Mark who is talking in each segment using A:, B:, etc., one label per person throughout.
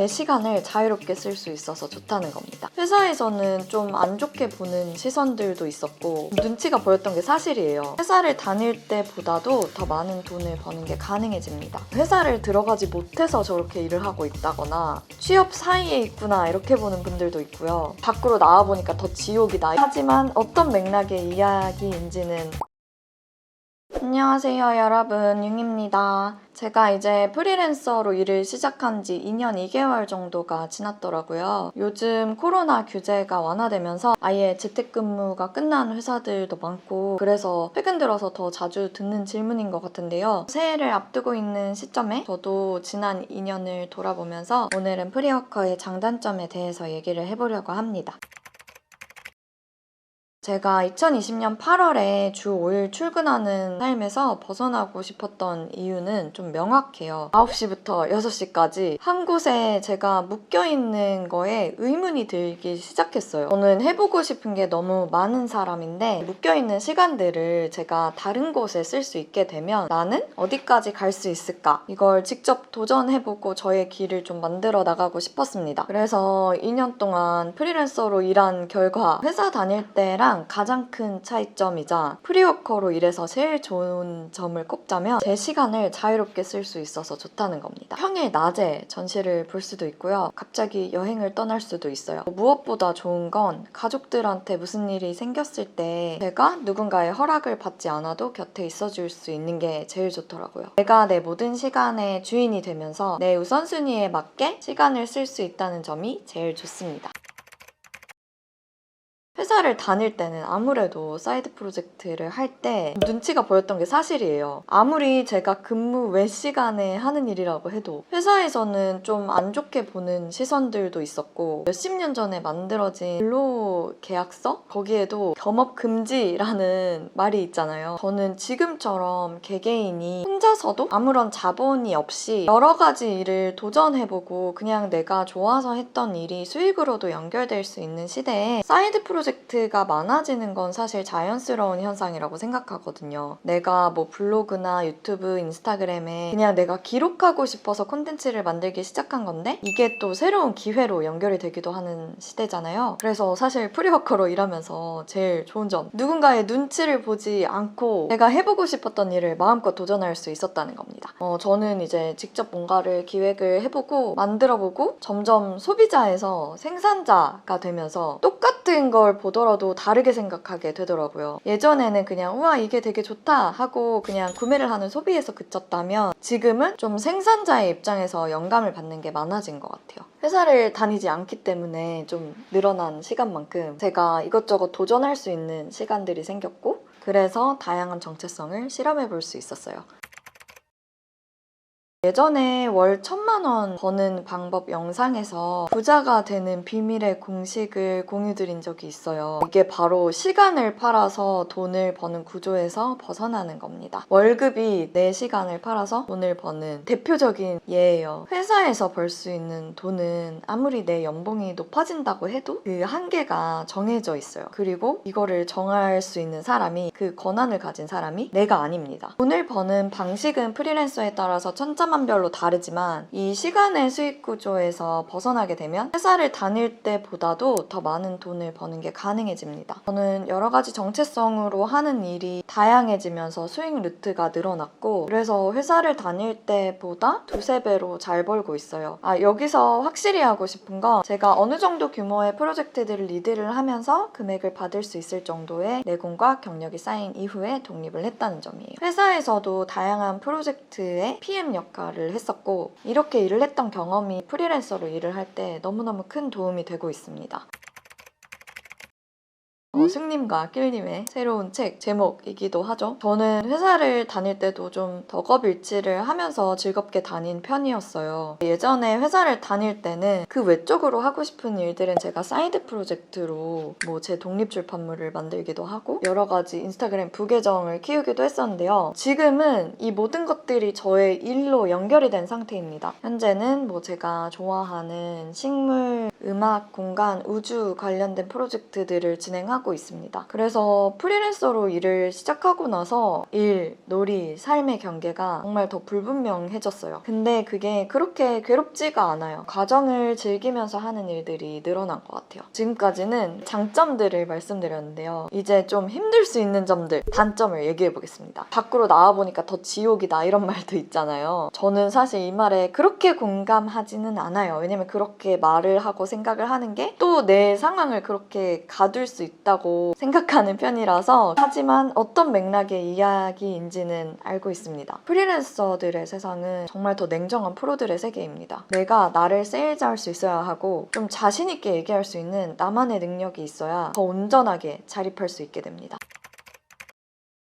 A: 제 시간을 자유롭게 쓸 수 있어서 좋다는 겁니다. 회사에서는 좀 안 좋게 보는 시선들도 있었고 눈치가 보였던 게 사실이에요. 회사를 다닐 때보다도 더 많은 돈을 버는 게 가능해집니다. 회사를 들어가지 못해서 저렇게 일을 하고 있다거나 취업 사이에 있구나 이렇게 보는 분들도 있고요. 밖으로 나와보니까 더 지옥이다. 하지만 어떤 맥락의 이야기인지는 안녕하세요 여러분, 융입니다. 제가 이제 프리랜서로 일을 시작한 지 2년 2개월 정도가 지났더라고요. 요즘 코로나 규제가 완화되면서 아예 재택근무가 끝난 회사들도 많고 그래서 최근 들어서 더 자주 듣는 질문인 것 같은데요. 새해를 앞두고 있는 시점에 저도 지난 2년을 돌아보면서 오늘은 프리워커의 장단점에 대해서 얘기를 해보려고 합니다. 제가 2020년 8월에 주 5일 출근하는 삶에서 벗어나고 싶었던 이유는 좀 명확해요. 9시부터 6시까지 한 곳에 제가 묶여있는 거에 의문이 들기 시작했어요. 저는 해보고 싶은 게 너무 많은 사람인데 묶여있는 시간들을 제가 다른 곳에 쓸 수 있게 되면 나는 어디까지 갈 수 있을까? 이걸 직접 도전해보고 저의 길을 좀 만들어 나가고 싶었습니다. 그래서 2년 동안 프리랜서로 일한 결과 회사 다닐 때랑 가장 큰 차이점이자 프리워커로 일해서 제일 좋은 점을 꼽자면 제 시간을 자유롭게 쓸 수 있어서 좋다는 겁니다. 평일 낮에 전시를 볼 수도 있고요. 갑자기 여행을 떠날 수도 있어요. 무엇보다 좋은 건 가족들한테 무슨 일이 생겼을 때 제가 누군가의 허락을 받지 않아도 곁에 있어줄 수 있는 게 제일 좋더라고요. 내가 내 모든 시간의 주인이 되면서 내 우선순위에 맞게 시간을 쓸 수 있다는 점이 제일 좋습니다. 회사를 다닐 때는 아무래도 사이드 프로젝트를 할 때 눈치가 보였던 게 사실이에요. 아무리 제가 근무 외 시간에 하는 일이라고 해도 회사에서는 좀 안 좋게 보는 시선들도 있었고 몇십 년 전에 만들어진 근로계약서? 거기에도 겸업 금지라는 말이 있잖아요. 저는 지금처럼 개개인이 혼자서도 아무런 자본이 없이 여러 가지 일을 도전해보고 그냥 내가 좋아서 했던 일이 수익으로도 연결될 수 있는 시대에 사이드 프로젝트가 많아지는 건 사실 자연스러운 현상이라고 생각하거든요. 내가 뭐 블로그나 유튜브, 인스타그램에 그냥 내가 기록하고 싶어서 콘텐츠를 만들기 시작한 건데 이게 또 새로운 기회로 연결이 되기도 하는 시대잖아요. 그래서 사실 프리워커로 일하면서 제일 좋은 점, 누군가의 눈치를 보지 않고 내가 해보고 싶었던 일을 마음껏 도전할 수 있었다는 겁니다. 저는 이제 직접 뭔가를 기획을 해보고 만들어보고 점점 소비자에서 생산자가 되면서 똑같은 걸 보더라도 다르게 생각하게 되더라고요. 예전에는 그냥 우와 이게 되게 좋다 하고 그냥 구매를 하는 소비에서 그쳤다면 지금은 좀 생산자의 입장에서 영감을 받는 게 많아진 것 같아요. 회사를 다니지 않기 때문에 좀 늘어난 시간만큼 제가 이것저것 도전할 수 있는 시간들이 생겼고 그래서 다양한 정체성을 실험해 볼 수 있었어요. 예전에 월 1,000만 원 버는 방법 영상에서 부자가 되는 비밀의 공식을 공유드린 적이 있어요. 이게 바로 시간을 팔아서 돈을 버는 구조에서 벗어나는 겁니다. 월급이 내 시간을 팔아서 돈을 버는 대표적인 예예요. 회사에서 벌 수 있는 돈은 아무리 내 연봉이 높아진다고 해도 그 한계가 정해져 있어요. 그리고 이거를 정할 수 있는 사람이, 그 권한을 가진 사람이 내가 아닙니다. 돈을 버는 방식은 프리랜서에 따라서 천차만별로 다르지만 이 시간의 수익 구조에서 벗어나게 되면 회사를 다닐 때보다도 더 많은 돈을 버는 게 가능해집니다. 저는 여러 가지 정체성으로 하는 일이 다양해지면서 수익 루트가 늘어났고 그래서 회사를 다닐 때보다 두세 배로 잘 벌고 있어요. 여기서 확실히 하고 싶은 건 제가 어느 정도 규모의 프로젝트들을 리드를 하면서 금액을 받을 수 있을 정도의 내공과 경력이 쌓인 이후에 독립을 했다는 점이에요. 회사에서도 다양한 프로젝트의 PM 역할을 했었고 이렇게 일을 했던 경험이 프리랜서로 일을 할 때 너무너무 큰 도움이 되고 있습니다. 승님과 낄님의 새로운 책 제목이기도 하죠. 저는 회사를 다닐 때도 좀 덕업일치를 하면서 즐겁게 다닌 편이었어요. 예전에 회사를 다닐 때는 그 외적으로 하고 싶은 일들은 제가 사이드 프로젝트로 제 독립 출판물을 만들기도 하고 여러 가지 인스타그램 부계정을 키우기도 했었는데요. 지금은 이 모든 것들이 저의 일로 연결이 된 상태입니다. 현재는 제가 좋아하는 식물 음악, 공간, 우주 관련된 프로젝트들을 진행하고 있습니다. 그래서 프리랜서로 일을 시작하고 나서 일, 놀이, 삶의 경계가 정말 더 불분명해졌어요. 근데 그게 그렇게 괴롭지가 않아요. 과정을 즐기면서 하는 일들이 늘어난 것 같아요. 지금까지는 장점들을 말씀드렸는데요. 이제 좀 힘들 수 있는 점들, 단점을 얘기해 보겠습니다. 밖으로 나와보니까 더 지옥이다 이런 말도 있잖아요. 저는 사실 이 말에 그렇게 공감하지는 않아요. 왜냐면 그렇게 말을 하고 생각을 하는 게 또 내 상황을 그렇게 가둘 수 있다고 생각하는 편이라서, 하지만 어떤 맥락의 이야기인지는 알고 있습니다. 프리랜서들의 세상은 정말 더 냉정한 프로들의 세계입니다. 내가 나를 세일즈할 수 있어야 하고 좀 자신 있게 얘기할 수 있는 나만의 능력이 있어야 더 온전하게 자립할 수 있게 됩니다.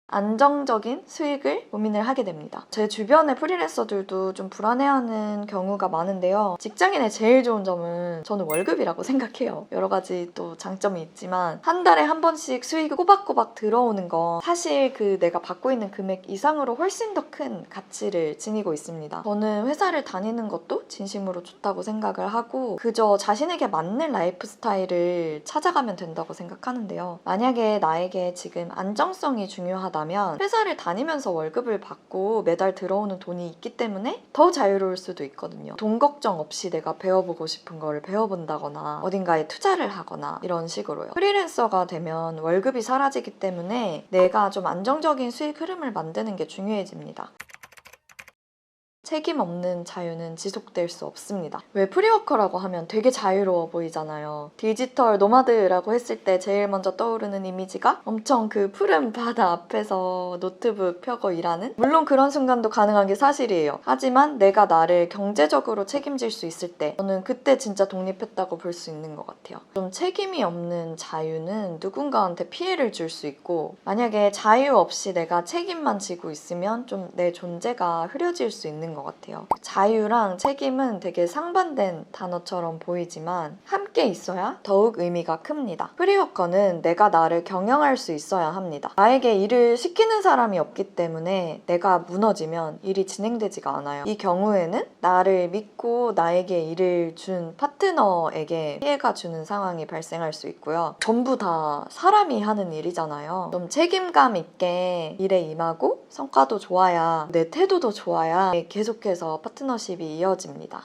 A: 안정적인 수익을 고민을 하게 됩니다. 제 주변의 프리랜서들도 좀 불안해하는 경우가 많은데요. 직장인의 제일 좋은 점은 저는 월급이라고 생각해요. 여러 가지 또 장점이 있지만 한 달에 한 번씩 수익이 꼬박꼬박 들어오는 건 사실 그 내가 받고 있는 금액 이상으로 훨씬 더 큰 가치를 지니고 있습니다. 저는 회사를 다니는 것도 진심으로 좋다고 생각을 하고 그저 자신에게 맞는 라이프 스타일을 찾아가면 된다고 생각하는데요. 만약에 나에게 지금 안정성이 중요하다면 회사를 다니면서 월급을 받고 매달 들어오는 돈이 있기 때문에 더 자유로울 수도 있거든요. 돈 걱정 없이 내가 배워보고 싶은 걸 배워본다거나 어딘가에 투자를 하거나 이런 식으로요. 프리랜서가 되면 월급이 사라지기 때문에 내가 좀 안정적인 수익 흐름을 만드는 게 중요해집니다. 책임 없는 자유는 지속될 수 없습니다. 왜 프리워커라고 하면 되게 자유로워 보이잖아요. 디지털 노마드라고 했을 때 제일 먼저 떠오르는 이미지가 엄청 그 푸른 바다 앞에서 노트북 펴고 일하는? 물론 그런 순간도 가능한 게 사실이에요. 하지만 내가 나를 경제적으로 책임질 수 있을 때 저는 그때 진짜 독립했다고 볼 수 있는 것 같아요. 좀 책임이 없는 자유는 누군가한테 피해를 줄 수 있고, 만약에 자유 없이 내가 책임만 지고 있으면 좀 내 존재가 흐려질 수 있는 것 같아요. 자유랑 책임은 되게 상반된 단어처럼 보이지만 함께 있어야 더욱 의미가 큽니다. 프리워커는 내가 나를 경영할 수 있어야 합니다. 나에게 일을 시키는 사람이 없기 때문에 내가 무너지면 일이 진행되지가 않아요. 이 경우에는 나를 믿고 나에게 일을 준 파트너에게 피해가 주는 상황이 발생할 수 있고요. 전부 다 사람이 하는 일이잖아요. 좀 책임감 있게 일에 임하고 성과도 좋아야, 내 태도도 좋아야 계속해서 파트너십이 이어집니다.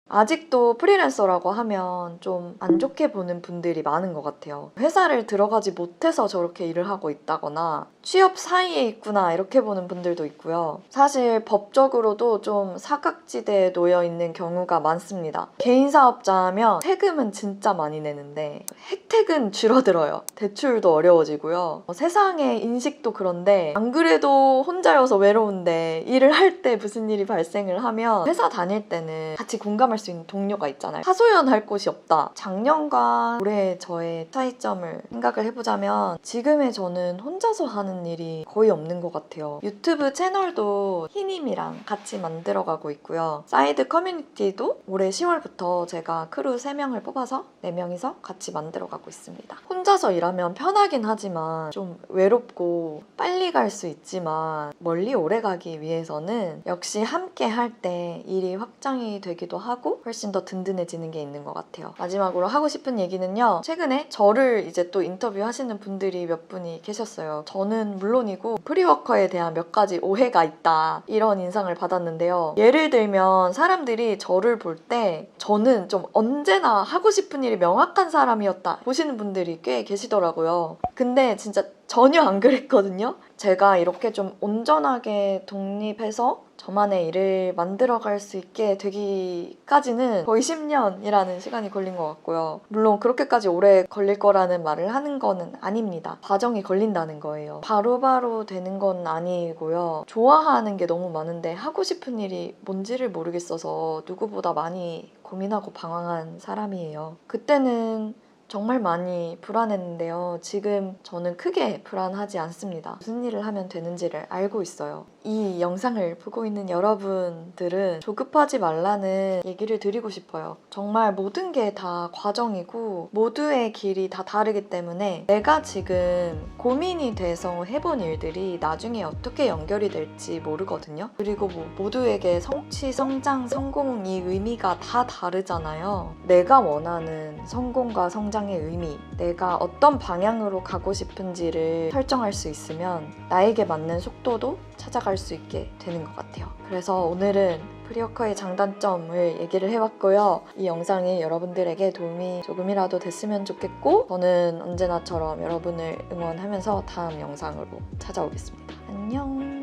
A: 아직도 프리랜서라고 하면 좀 안 좋게 보는 분들이 많은 것 같아요. 회사를 들어가지 못해서 저렇게 일을 하고 있다거나 취업 사이에 있구나 이렇게 보는 분들도 있고요. 사실 법적으로도 좀 사각지대에 놓여 있는 경우가 많습니다. 개인 사업자면 세금은 진짜 많이 내는데 혜택은 줄어들어요. 대출도 어려워지고요. 세상의 인식도 그런데 안 그래도 혼자여서 외로운데 일을 할 때 무슨 일이 발생을 하면 회사 다닐 때는 같이 공감할 수 있는 동료가 있잖아요. 하소연할 곳이 없다. 작년과 올해 저의 차이점을 생각을 해보자면 지금의 저는 혼자서 하는 일이 거의 없는 것 같아요. 유튜브 채널도 희님이랑 같이 만들어가고 있고요. 사이드 커뮤니티도 올해 10월부터 제가 크루 3명을 뽑아서 4명이서 같이 만들어가고 있습니다. 혼자서 일하면 편하긴 하지만 좀 외롭고 빨리 갈 수 있지만 멀리 오래 가기 위해서는 역시 함께 할 때 일이 확장이 되기도 하고 훨씬 더 든든해지는 게 있는 것 같아요. 마지막으로 하고 싶은 얘기는요. 최근에 저를 이제 또 인터뷰하시는 분들이 몇 분이 계셨어요. 저는 물론이고 프리워커에 대한 몇 가지 오해가 있다 이런 인상을 받았는데요. 예를 들면 사람들이 저를 볼 때 저는 좀 언제나 하고 싶은 일이 명확한 사람이었다 보시는 분들이 꽤 계시더라고요. 근데 진짜 전혀 안 그랬거든요. 제가 이렇게 좀 온전하게 독립해서 저만의 일을 만들어갈 수 있게 되기까지는 거의 10년이라는 시간이 걸린 것 같고요. 물론 그렇게까지 오래 걸릴 거라는 말을 하는 거는 아닙니다. 과정이 걸린다는 거예요. 바로바로 되는 건 아니고요. 좋아하는 게 너무 많은데 하고 싶은 일이 뭔지를 모르겠어서 누구보다 많이 고민하고 방황한 사람이에요. 그때는 정말 많이 불안했는데요. 지금 저는 크게 불안하지 않습니다. 무슨 일을 하면 되는지를 알고 있어요. 이 영상을 보고 있는 여러분들은 조급하지 말라는 얘기를 드리고 싶어요. 정말 모든 게 다 과정이고 모두의 길이 다 다르기 때문에 내가 지금 고민이 돼서 해본 일들이 나중에 어떻게 연결이 될지 모르거든요. 그리고 모두에게 성취, 성장, 성공이 의미가 다 다르잖아요. 내가 원하는 성공과 성장의 의미, 내가 어떤 방향으로 가고 싶은지를 설정할 수 있으면 나에게 맞는 속도도 찾아갈 수 있게 되는 것 같아요. 그래서 오늘은 프리워커의 장단점을 얘기를 해봤고요. 이 영상이 여러분들에게 도움이 조금이라도 됐으면 좋겠고 저는 언제나처럼 여러분을 응원하면서 다음 영상으로 찾아오겠습니다. 안녕.